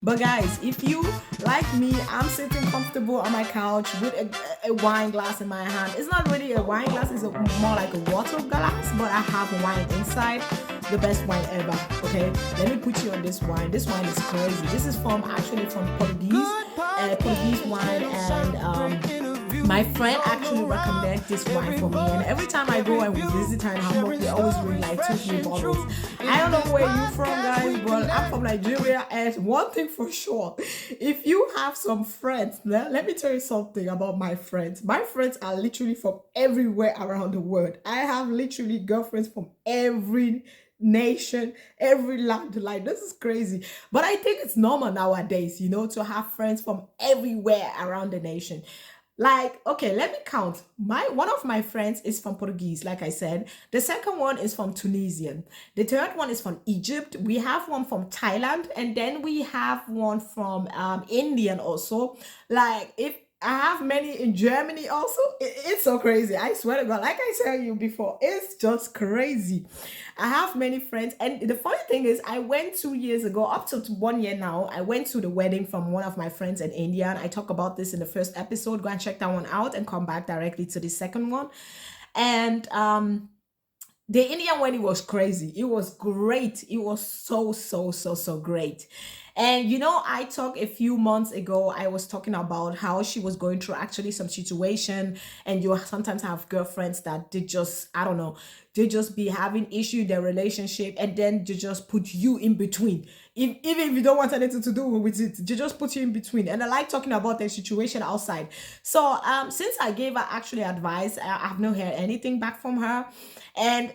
But guys, if you like me, I'm sitting comfortable on my couch with a wine glass in my hand. It's not really a wine glass, it's more like a water glass, but I have wine inside. The best wine ever. Okay, let me put you on this wine. This wine is crazy. This is from actually from Portuguese wine, and my friend actually recommended this wine for me, and every time I go and we visit her in Hamburg, we always bring like 2 3 bottles. I don't know where you from, guys, but I'm from Nigeria, and one thing for sure, if you have some friends, let me tell you something about my friends. My friends are literally from everywhere around the world. I have literally girlfriends from every nation, every land. Like, this is crazy, but I think it's normal nowadays, to have friends from everywhere around the nation. Like, okay, let me count. My One of my friends is from Portuguese, like I said. The second one is from Tunisian. The third one is from Egypt. We have one from Thailand, and then we have one from Indian also. Like, if I have many in Germany also. It's so crazy. I swear to God, like I said you before, it's just crazy. I have many friends, and the funny thing is, I went 2 years ago, up to 1 year now. I went to the wedding from one of my friends in India, and I talk about this in the first episode. Go and check that one out, and come back directly to the second one. And the Indian wedding was crazy. It was great. It was so great. And I talked a few months ago. I was talking about how she was going through actually some situation, and you sometimes have girlfriends that they just, I don't know, they just be having issue in their relationship, and then they just put you in between. Even if you don't want anything to do with it, they just put you in between. And I like talking about their situation outside. So since I gave her actually advice, I've not heard anything back from her. And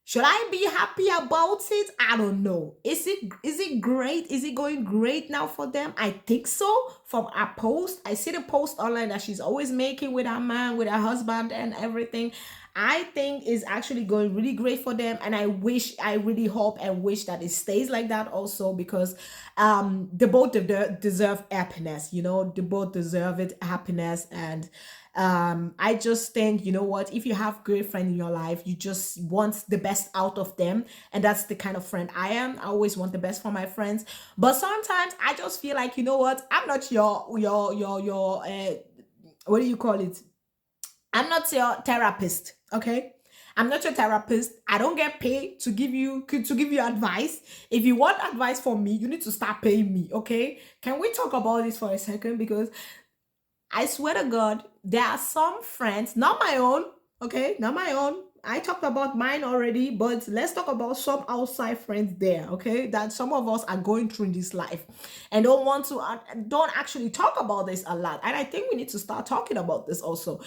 should I be happy about it? I don't know. Is it great? Is it going great now for them? I think so. From a post, I see the post online that she's always making with her man, with her husband, and everything. I think is actually going really great for them, and I really hope and wish that it stays like that also, because they both deserve happiness. They both deserve it, happiness. And I just think, you know what, if you have great friend in your life, you just want the best out of them, and that's the kind of friend I am. I always want the best for my friends, but sometimes I just feel like, you know what, I'm not your what do you call it, I'm not your therapist, okay? I'm not your therapist. I don't get paid to give you advice. If you want advice from me, you need to start paying me, okay? Can we talk about this for a second? Because I swear to God, there are some friends, not my own, okay? Not my own. I talked about mine already, but let's talk about some outside friends there, okay? That some of us are going through in this life and don't actually talk about this a lot. And I think we need to start talking about this also.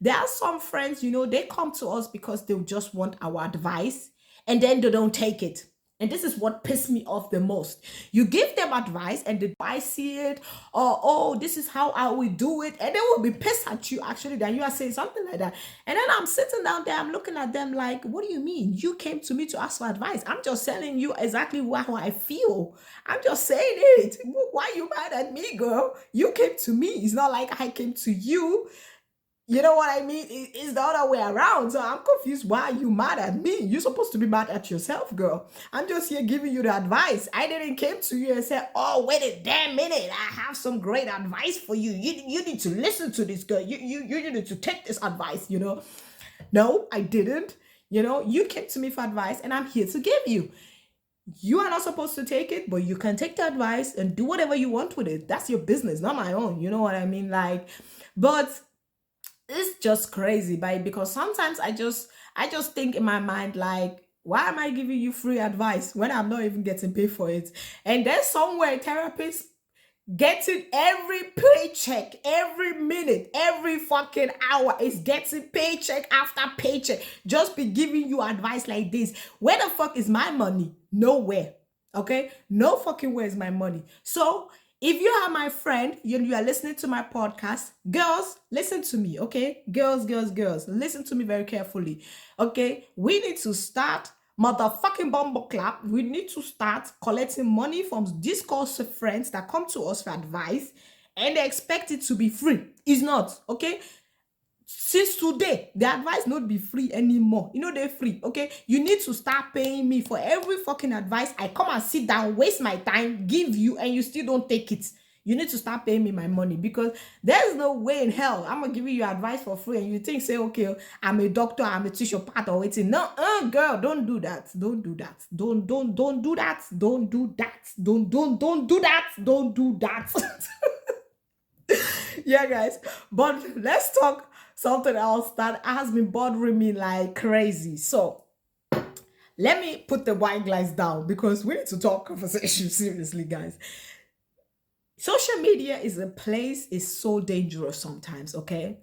There are some friends, they come to us because they just want our advice, and then they don't take it. And this is what pissed me off the most. You give them advice and they I see it, or oh, this is how I will do it, and they will be pissed at you actually that you are saying something like that. And then I'm sitting down there, I'm looking at them like, what do you mean? You came to me to ask for advice. I'm just telling you exactly how I feel. I'm just saying it. Why you mad at me, girl? You came to me. It's not like I came to you. You know what I mean? It's the other way around. So I'm confused. Why are you mad at me? You're supposed to be mad at yourself, girl. I'm just here giving you the advice. I didn't came to you and say, oh, wait a damn minute. I have some great advice for you. You need to listen to this, girl. You need to take this advice. No, I didn't. You came to me for advice, and I'm here to give you. You are not supposed to take it, but you can take the advice and do whatever you want with it. That's your business, not my own. You know what I mean? Like, but it's just crazy, but because sometimes I just think in my mind like, why am I giving you free advice when I'm not even getting paid for it? And there's somewhere therapists getting every paycheck, every minute, every fucking hour is getting paycheck after paycheck, just be giving you advice like this. Where the fuck is my money? Nowhere. Okay, no fucking where is my money. So if you are my friend, you are listening to my podcast, girls, listen to me, okay? Girls, listen to me very carefully, okay? We need to start motherfucking bumble clap. We need to start collecting money from discursive friends that come to us for advice, and they expect it to be free. It's not, okay? since today, the advice not be free anymore. You know they're free, okay? You need to start paying me for every fucking advice. I come and sit down, waste my time, give you, and you still don't take it. You need to start paying me my money, because there's no way in hell I'm gonna give you your advice for free and you think, say, okay, I'm a doctor, I'm a tissue part or waiting. No, girl, don't do that. Don't do that. Don't do that. Don't do that. Don't do that. Don't do that. Yeah, guys. But let's talk something else that has been bothering me like crazy. So let me put the wine glass down, because we need to talk conversation seriously, guys. Social media is a place, is so dangerous sometimes, okay?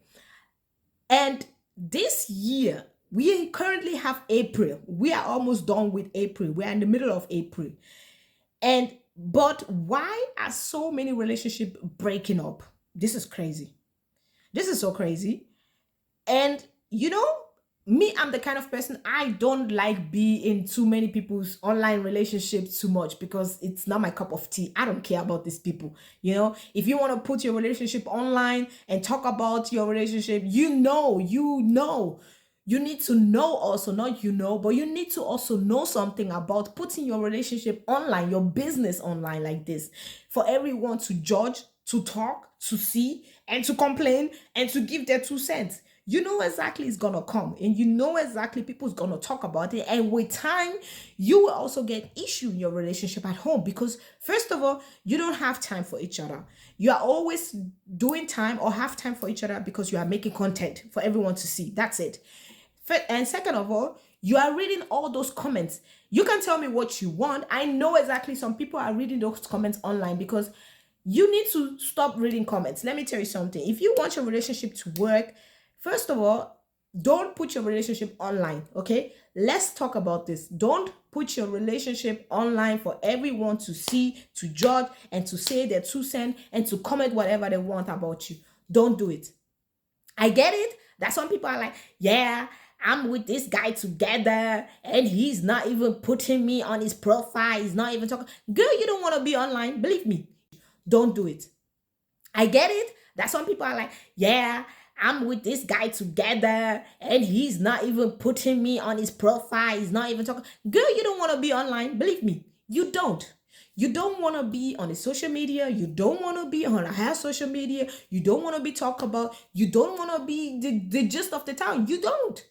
And this year, we currently have April. We are almost done with April. We are in the middle of April. And but why are so many relationships breaking up? This is crazy. This is so crazy. And me, I'm the kind of person, I don't like be in too many people's online relationships too much, because it's not my cup of tea. I don't care about these people. If you want to put your relationship online and talk about your relationship, you need to know also, not but you need to also know something about putting your relationship online, your business online like this, for everyone to judge, to talk, to see, and to complain, and to give their 2 cents. You know exactly it's gonna come, and you know exactly people's gonna talk about it. And with time, you will also get issue in your relationship at home, because first of all, you don't have time for each other. You are always doing time or have time for each other because you are making content for everyone to see. That's it. And second of all, you are reading all those comments. You can tell me what you want. I know exactly some people are reading those comments online, because you need to stop reading comments. Let me tell you something. If you want your relationship to work, first of all, don't put your relationship online, okay? Let's talk about this. Don't put your relationship online for everyone to see, to judge, and to say their 2 cents, and to comment whatever they want about you. Don't do it. I get it that some people are like, yeah, I'm with this guy together and he's not even putting me on his profile. He's not even talking. Girl, you don't want to be online. Believe me, don't do it. I get it that some people are like, yeah, I'm with this guy together and he's not even putting me on his profile. He's not even talking. Girl, you don't want to be online. Believe me, you don't. You don't want to be on the social media. You don't want to be on her social media. You don't want to be talked about. You don't want to be the gist of the town. You don't.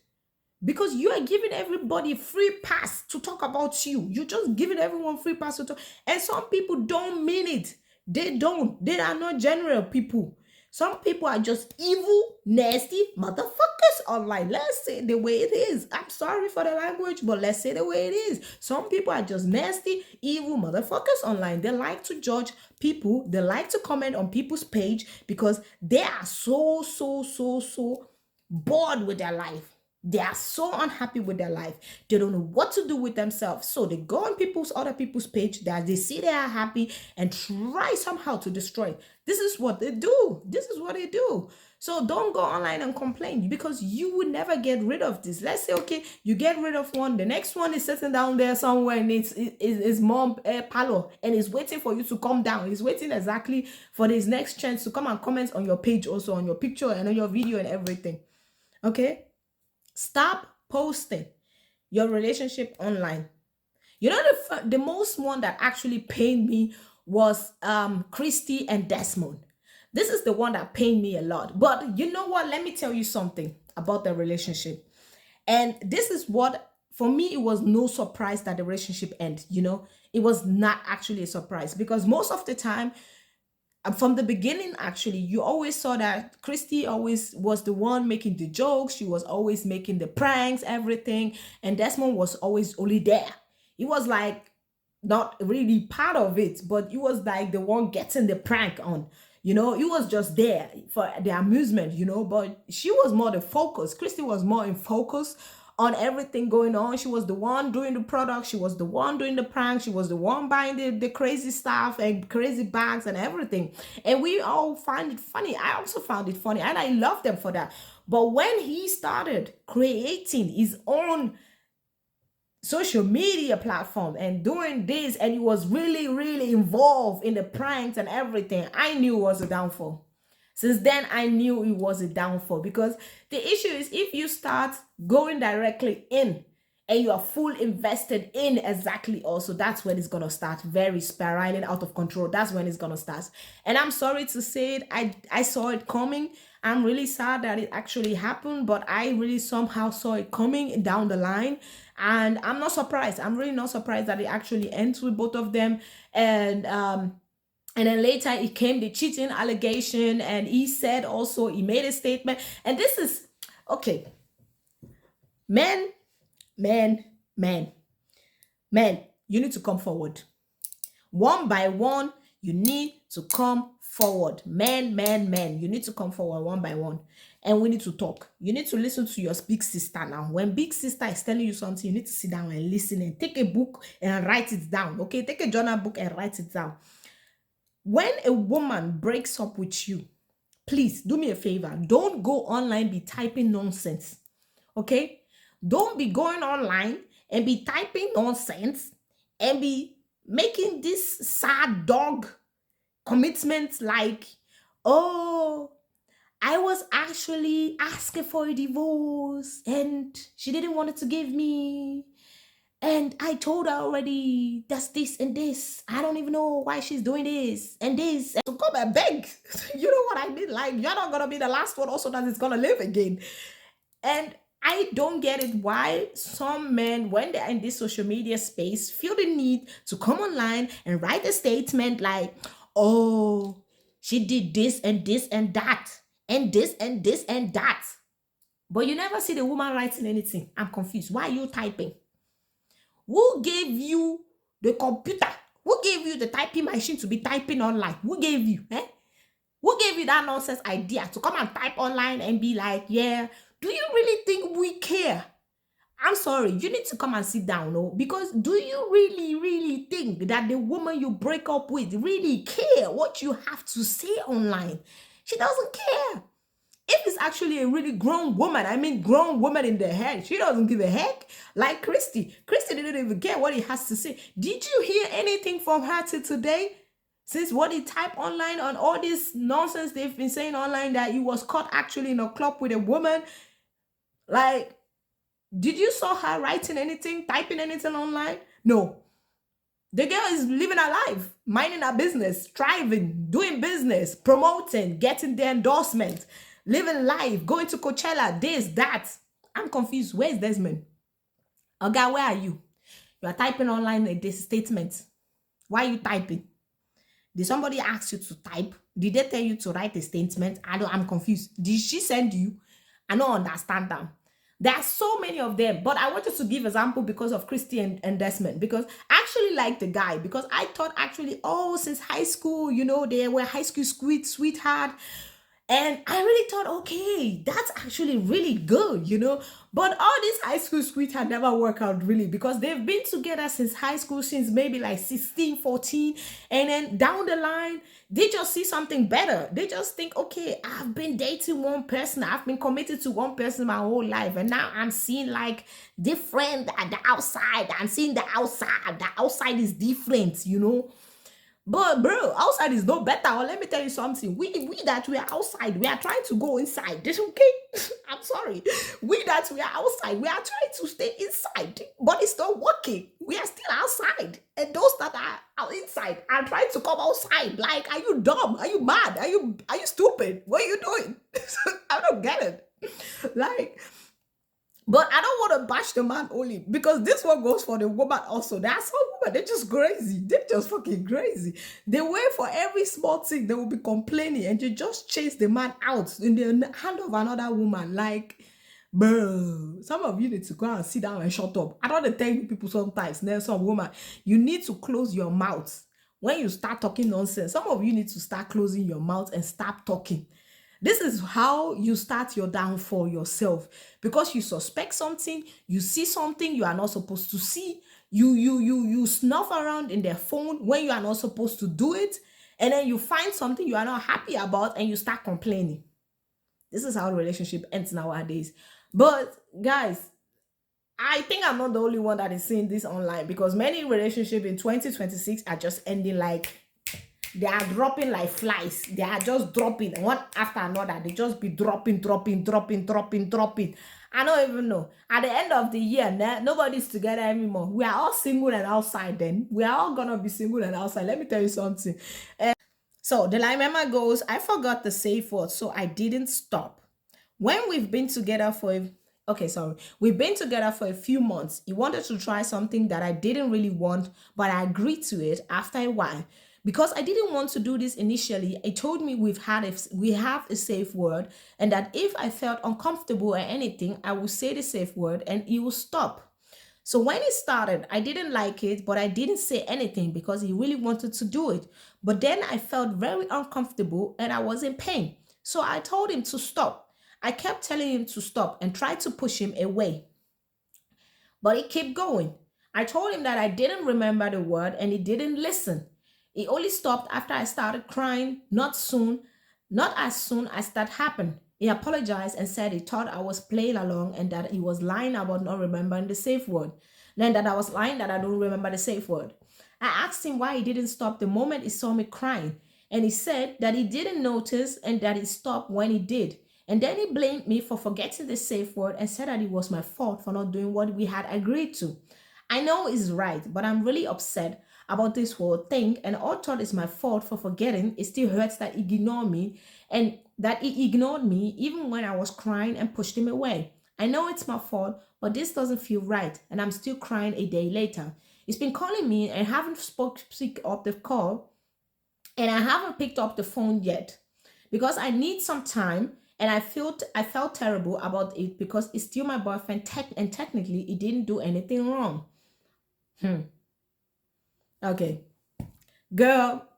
Because you are giving everybody free pass to talk about you. You're just giving everyone free pass to talk. And some people don't mean it. They don't. They are not general people. Some people are just evil, nasty motherfuckers online. Let's say the way it is. I'm sorry for the language, but let's say the way it is. Some people are just nasty, evil motherfuckers online. They like to judge people. They like to comment on people's page because they are so bored with their life. They are so unhappy with their life. They don't know what to do with themselves. So they go on other people's page that they see they are happy and try somehow to destroy. This is what they do. This is what they do. So don't go online and complain, because you will never get rid of this. Let's say, okay, you get rid of one. The next one is sitting down there somewhere and it's mom palo and is waiting for you to come down. He's waiting exactly for his next chance to come and comment on your page, also on your picture and on your video and everything. Okay? Stop posting your relationship online. The most one that actually pained me was Christy and Desmond. This is the one that pained me a lot. But you know what? Let me tell you something about the relationship. And this is what, for me, it was no surprise that the relationship ended. It was not actually a surprise, because most of the time, from the beginning, actually, you always saw that Christy always was the one making the jokes. She was always making the pranks, everything. And Desmond was always only there. He was like not really part of it, but he was like the one getting the prank on. He was just there for the amusement, but she was more the focus. Christy was more in focus on everything going on. She was the one doing the product. She was the one doing the prank. She was the one buying the crazy stuff and crazy bags and everything. And we all find it funny. I also found it funny, and I love them for that. But when he started creating his own social media platform and doing this, and he was really involved in the pranks and everything, I knew it was a downfall. Since then, I knew it was a downfall, because the issue is, if you start going directly in and you are full invested in exactly, also that's when it's gonna start very spiraling out of control. That's when it's gonna start. And I'm sorry to say it, I saw it coming. I'm really sad that it actually happened, but I really somehow saw it coming down the line. And I'm not surprised. I'm really not surprised that it actually ends with both of them. And then later it came the cheating allegation, and he said also, he made a statement. And this is okay. Men, men, men, men, you need to come forward. One by one, you need to come forward. Men, men, men, you need to come forward one by one. And we need to talk. You need to listen to your big sister now. When big sister is telling you something, you need to sit down and listen and take a book and write it down. Okay, take a journal book and write it down. When a woman breaks up with you, please do me a favor. Don't go online, be typing nonsense. Okay? Don't be going online and be typing nonsense and be making this sad dog commitment like, oh, I was actually asking for a divorce and she didn't want it to give me. And I told her already, that's this and this. I don't even know why she's doing this and this. And to come and beg. You know what I mean? Like, you're not going to be the last one also that is going to live again. And I don't get it why some men, when they're in this social media space, feel the need to come online and write a statement like, oh, she did this and this and that, and this and this and that. But you never see the woman writing anything. I'm confused. Why are you typing? Who gave you the computer? Who gave you the typing machine to be typing online? Who gave you? Who gave you that nonsense idea to come and type online and be like, yeah, do you really think we care? I'm sorry, you need to come and sit down, no? Because do you really, really think that the woman you break up with really care what you have to say online? She doesn't care. If it's actually a really grown woman, I mean grown woman in the head, she doesn't give a heck. Like Christy didn't even care what he has to say. Did you hear anything from her till today? Since what he typed online on all this nonsense they've been saying online that he was caught actually in a club with a woman. Like, did you saw her writing anything, typing anything online? No. The girl is living her life, minding her business, thriving, doing business, promoting, getting the endorsement, living life, going to Coachella, this, that. I'm confused. Where's Desmond? Okay, where are you? You are typing online this statement. Why are you typing? Did somebody ask you to type? Did they tell you to write a statement? I'm confused. Did she send you? I don't understand them. There are so many of them, but I wanted to give example because of Christy and Desmond, because I actually like the guy, because I thought actually, oh, since high school, you know, they were high school sweetheart. And I really thought, okay, that's actually really good, you know. But all these high school sweetheart never work out really, because they've been together since high school, since maybe like 16, 14. And then down the line, they just see something better. They just think, okay, I've been dating one person. I've been committed to one person my whole life. And now I'm seeing like different at the outside. I'm seeing the outside. The outside is different, you know. But bro, outside is no better. Or let me tell you something. We that we are outside, we are trying to go inside. This okay? I'm sorry. We that we are outside, we are trying to stay inside, but it's not working. We are still outside, and those that are inside are trying to come outside. Like, are you dumb? Are you mad? Are you stupid? What are you doing? I don't get it. Like. But I don't want to bash the man only, because this one goes for the woman also. There are some women, they're just crazy. They're just fucking crazy. They wait for every small thing. They will be complaining and they just chase the man out in the hand of another woman. Like, bro, some of you need to go and sit down and shut up. I don't want to tell you people sometimes, there's some woman, you need to close your mouth. When you start talking nonsense, some of you need to start closing your mouth and stop talking. This is how you start your downfall yourself, because you suspect something, you see something you are not supposed to see, you snuff around in their phone when you are not supposed to do it, and then you find something you are not happy about and you start complaining. This is how the relationship ends nowadays. But guys, I think I'm not the only one that is seeing this online, because many relationships in 2026 are just ending like they are dropping like flies. They are just dropping one after another. They just be dropping, dropping, dropping, dropping, dropping. I don't even know. At the end of the year, nobody's together anymore. We are all single and outside then. We are all gonna be single and outside. Let me tell you something. So the dilemma goes, I forgot the safe word, so I didn't stop. When we've been together for we've been together for a few months. He wanted to try something that I didn't really want, but I agreed to it after a while. Because I didn't want to do this initially, he told me we have a safe word, and that if I felt uncomfortable or anything, I would say the safe word and he will stop. So when it started, I didn't like it, but I didn't say anything because he really wanted to do it. But then I felt very uncomfortable and I was in pain. So I told him to stop. I kept telling him to stop and tried to push him away, but he kept going. I told him that I didn't remember the word and he didn't listen. He only stopped after I started crying, not as soon as that happened. He apologized and said he thought I was playing along and that he was lying about not remembering the safe word. Then that I was lying that I don't remember the safe word. I asked him why he didn't stop the moment he saw me crying. And he said that he didn't notice and that he stopped when he did. And then he blamed me for forgetting the safe word and said that it was my fault for not doing what we had agreed to. I know he's right, but I'm really upset about this whole thing, and all thought it's my fault for forgetting. It still hurts that he ignored me and that he ignored me even when I was crying and pushed him away. I know it's my fault, but this doesn't feel right, and I'm still crying a day later. He's been calling me and haven't picked up the call, and I haven't picked up the phone yet because I need some time. And I felt terrible about it because it's still my boyfriend, and technically he didn't do anything wrong. Okay, girl,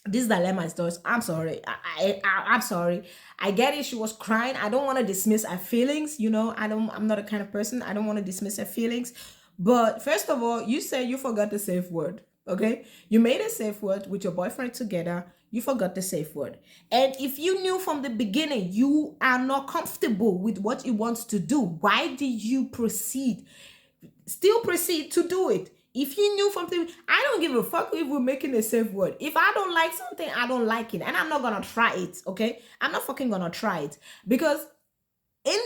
this dilemma is yours. I'm sorry. I'm sorry. I get it. She was crying. I don't want to dismiss her feelings. I'm not a kind of person. I don't want to dismiss her feelings. But first of all, you said you forgot the safe word. Okay, you made a safe word with your boyfriend together. You forgot the safe word. And if you knew from the beginning you are not comfortable with what he wants to do, why did you still proceed to do it? If you knew something, I don't give a fuck if we're making a safe word. If I don't like something, I don't like it. And I'm not gonna try it, okay? I'm not fucking gonna try it. Because in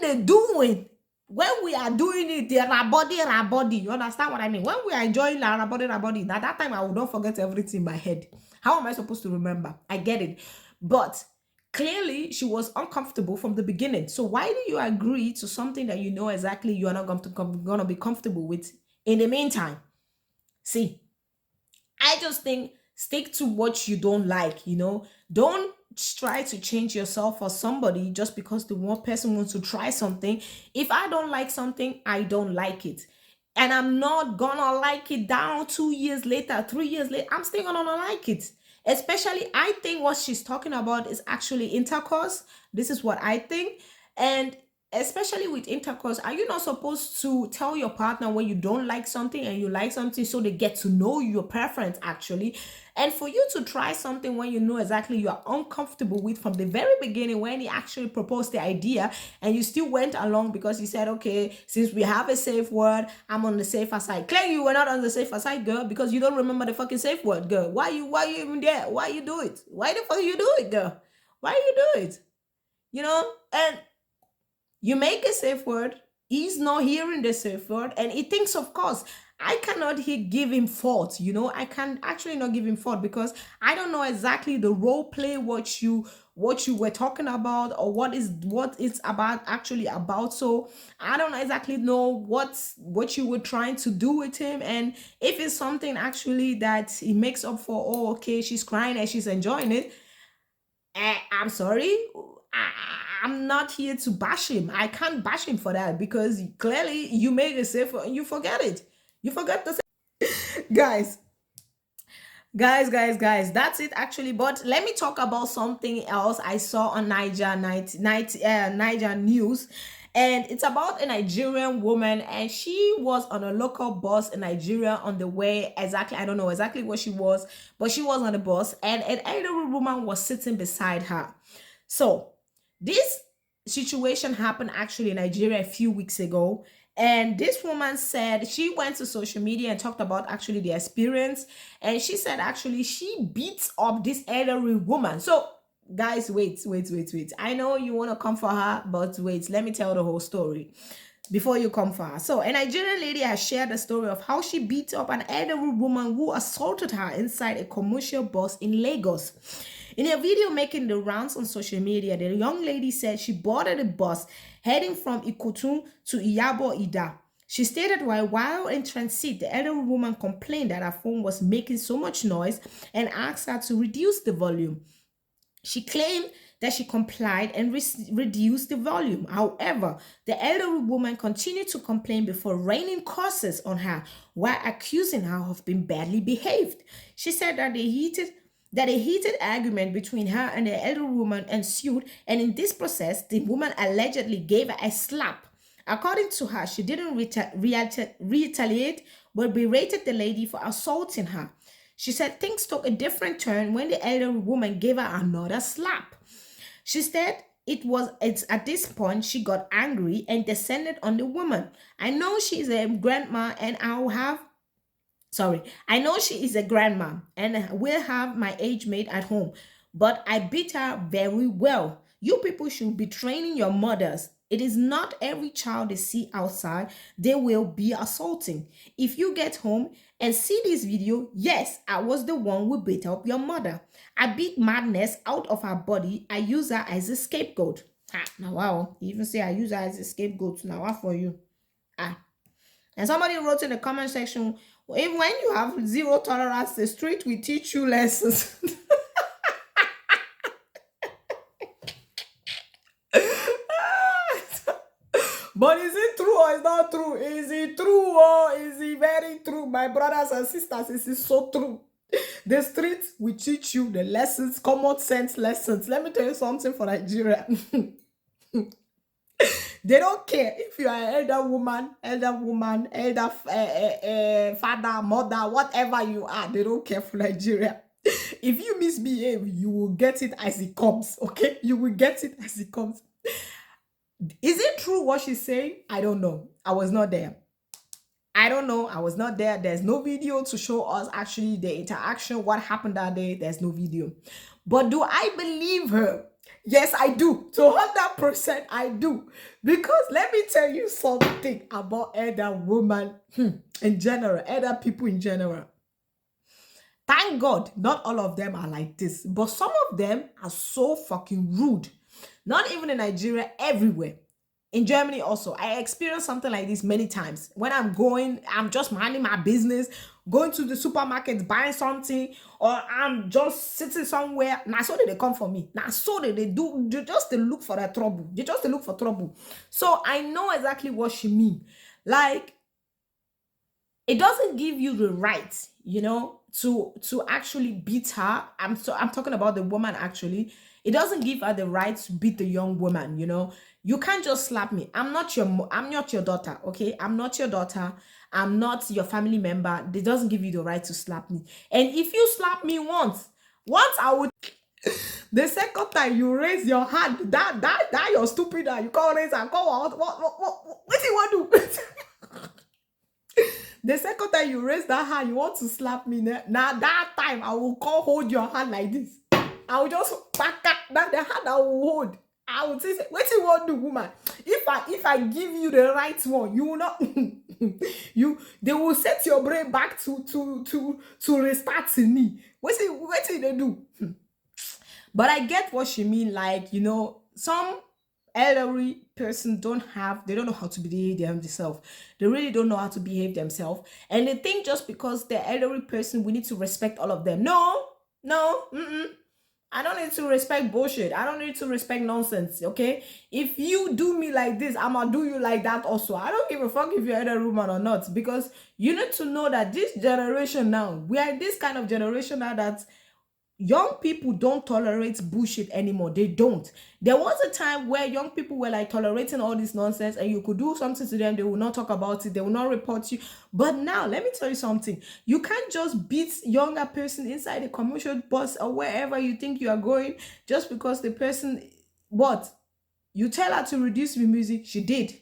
the doing, when we are doing it, the body, you understand what I mean? When we are enjoying our body, at that time I will not forget everything in my head. How am I supposed to remember? I get it. But clearly she was uncomfortable from the beginning. So why do you agree to something that you know exactly you are not going to be comfortable with in the meantime? See, I just think stick to what you don't like, Don't try to change yourself for somebody just because the one person wants to try something. If I don't like something, I don't like it. And I'm not gonna like it down 2 years later, 3 years later. I'm still gonna not like it. Especially, I think what she's talking about is actually intercourse. This is what I think. And especially with intercourse, are you not supposed to tell your partner when you don't like something and you like something so they get to know your preference actually? And for you to try something when you know exactly you are uncomfortable with from the very beginning, when he actually proposed the idea and you still went along because you said, okay, since we have a safe word, I'm on the safer side. Clearly you were not on the safer side, girl, because you don't remember the fucking safe word, girl. Why you even there? Why you do it? Why the fuck you do it, girl? Why you do it? And you make a safe word, he's not hearing the safe word, and he thinks, of course, I cannot give him fault. I can actually not give him fault because I don't know exactly the role play, what you were talking about, or what it's about actually about. So I don't exactly know what you were trying to do with him, and if it's something actually that he makes up for. Oh, okay, she's crying and she's enjoying it. I'm sorry. I'm not here to bash him. I can't bash him for that because clearly you made a safe and you forget it. You forgot the guys. Guys, that's it actually. But let me talk about something else I saw on Niger news, and it's about a Nigerian woman, and she was on a local bus in Nigeria on the way. Exactly, I don't know exactly where she was, but she was on the bus, and an elderly woman was sitting beside her. So this situation happened actually in Nigeria a few weeks ago, And this woman said she went to social media and talked about actually the experience. And she said actually she beats up this elderly woman. So, guys, wait. I know you want to come for her, but wait, let me tell the whole story before you come for her. So, a Nigerian lady has shared the story of how she beat up an elderly woman who assaulted her inside a commercial bus in Lagos. In a video making the rounds on social media, the young lady said she boarded a bus heading from Ikotun to Iyabo Ida. She stated while in transit, the elderly woman complained that her phone was making so much noise and asked her to reduce the volume. She claimed that she complied and reduced the volume. However, the elderly woman continued to complain before raining curses on her while accusing her of being badly behaved. She said that a heated argument between her and the elderly woman ensued, and in this process, the woman allegedly gave her a slap. According to her, she didn't retaliate but berated the lady for assaulting her. She said things took a different turn when the elderly woman gave her another slap. She said it's at this point she got angry and descended on the woman. I know she is a grandma and I know she is a grandma and will have my age mate at home, but I beat her very well. You people should be training your mothers. It is not every child they see outside they will be assaulting. If you get home and see this video, yes, I was the one who beat up your mother. I beat madness out of her body. I use her as a scapegoat. Ah, now wow, you even say I use her as a scapegoat. Now what for you? Ah. And somebody wrote in the comment section, even when you have zero tolerance, the street will teach you lessons. But is it true or is not true? Is it true or is it very true? My brothers and sisters, is it so true? The streets will teach you the lessons, common sense lessons. Let me tell you something for Nigeria. They don't care if you are an elder woman, father, mother, whatever you are. They don't care for Nigeria. If you misbehave, you will get it as it comes. Okay, you will get it as it comes. Is it true what she's saying? I don't know. I was not there. I don't know. I was not there. There's no video to show us actually the interaction, what happened that day. There's no video. But do I believe her? Yes, I do. So 100% I do. Because let me tell you something about elder women in general, elder people in general. Thank God, not all of them are like this. But some of them are so fucking rude. Not even in Nigeria, everywhere. In Germany also, I experienced something like this many times. When I'm just minding my business, going to the supermarket, buying something, or I'm just sitting somewhere. Now so they come for me. Now so they do, they look for that trouble. They just look for trouble. So I know exactly what she mean. Like, it doesn't give you the right, to actually beat her. I'm talking about the woman actually. It doesn't give her the right to beat the young woman, You can't just slap me. I'm not your daughter, okay? I'm not your daughter. I'm not your family member. It doesn't give you the right to slap me. And if you slap me once I would the second time you raise your hand, that you're stupid, you can't raise and go out. What do you want to do? The second time you raise that hand, you want to slap me. Now that time I will come hold your hand like this. I will just pack that the hand I will hold. I would say, what do you want to do, woman? If I give you the right one, you will not they will set your brain back to restart to me. What do they do? But I get what she mean, like, some elderly person they don't know how to behave themselves. They really don't know how to behave themselves. And they think just because they're elderly person, we need to respect all of them. No, I don't need to respect bullshit. I don't need to respect nonsense, okay? If you do me like this, I'm gonna do you like that also. I don't give a fuck if you're elderly woman or not, because you need to know that this generation now, we are this kind of generation now that young people don't tolerate bullshit anymore. They don't. There was a time where young people were like tolerating all this nonsense, and you could do something to them, they will not talk about it, they will not report you. But now, let me tell you something. You can't just beat younger person inside a commercial bus or wherever you think you are going just because the person, what? You tell her to reduce the music, she did.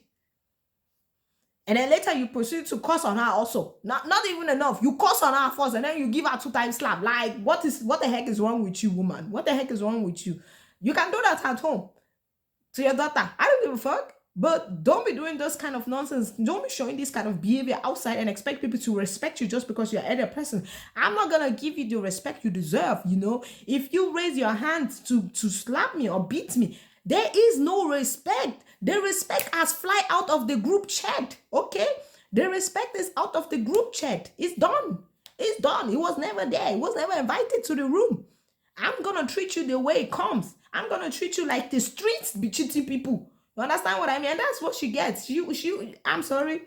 And then later you proceed to curse on her also. Not even enough. You curse on her first and then you give her 2 times slap. Like, what the heck is wrong with you, woman? What the heck is wrong with you? You can do that at home to your daughter. I don't give a fuck. But don't be doing this kind of nonsense. Don't be showing this kind of behavior outside and expect people to respect you just because you're an elder person. I'm not gonna give you the respect you deserve, you know. If you raise your hand to slap me or beat me, there is no respect. The respect has fly out of the group chat. Okay? The respect is out of the group chat. It's done. It's done. It was never there. It was never invited to the room. I'm gonna treat you the way it comes. I'm gonna treat you like the streets be treating people. You understand what I mean? And that's what she gets. I'm sorry.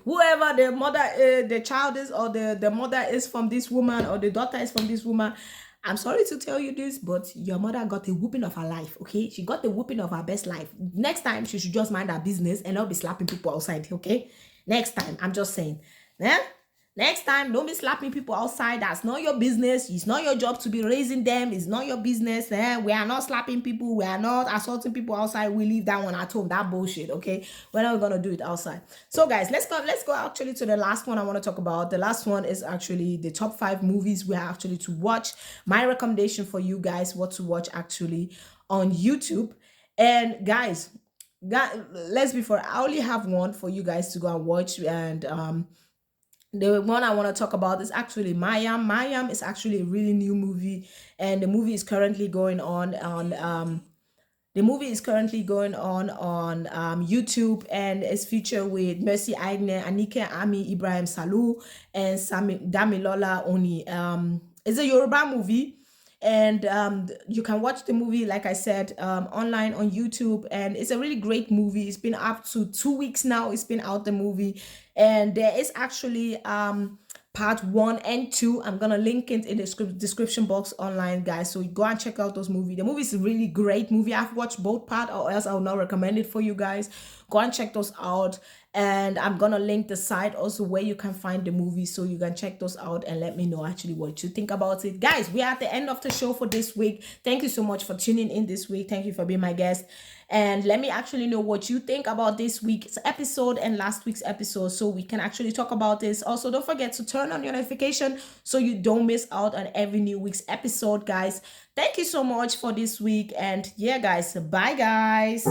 Whoever the mother, the child is, or the mother is from this woman, or the daughter is from this woman, I'm sorry to tell you this, but your mother got a whooping of her life, okay? She got the whooping of her best life. Next time, she should just mind her business and not be slapping people outside, okay? Next time, I'm just saying. Yeah? Next time, don't be slapping people outside. That's not your business. It's not your job to be raising them. It's not your business. We are not slapping people. We are not assaulting people outside. We leave that one at home. That bullshit, okay? We're not gonna do it outside. So guys, let's go actually to the last one I want to talk about. The last one is actually the top 5 movies we are actually to watch. My recommendation for you guys, what to watch actually on YouTube. And guys, let's be fair, I only have one for you guys to go and watch. And the one I want to talk about is actually Maryam. Maryam is actually a really new movie, and the movie is currently going on YouTube, and it's featured with Mercy Aigbe, Anike, Ami, Ibrahim Salou, and Damilola Oni. It's a Yoruba movie, and you can watch the movie, like I said, online on YouTube, and it's a really great movie. It's been up to 2 weeks now. It's been out, the movie, and there is actually part 1 and 2. I'm gonna link it in the description box online, guys, so go and check out those movies. The movie is a really great movie. I've watched both parts, or else I will not recommend it for you guys. Go and check those out, and I'm gonna link the site also where you can find the movie, so you can check those out and let me know actually what you think about it. Guys, we are at the end of the show for this week. Thank you so much for tuning in this week. Thank you for being my guest, and let me actually know what you think about this week's episode and last week's episode, so we can actually talk about this. Also, don't forget to turn on your notification so you don't miss out on every new week's episode, guys. Thank you so much for this week, and yeah, guys, bye guys.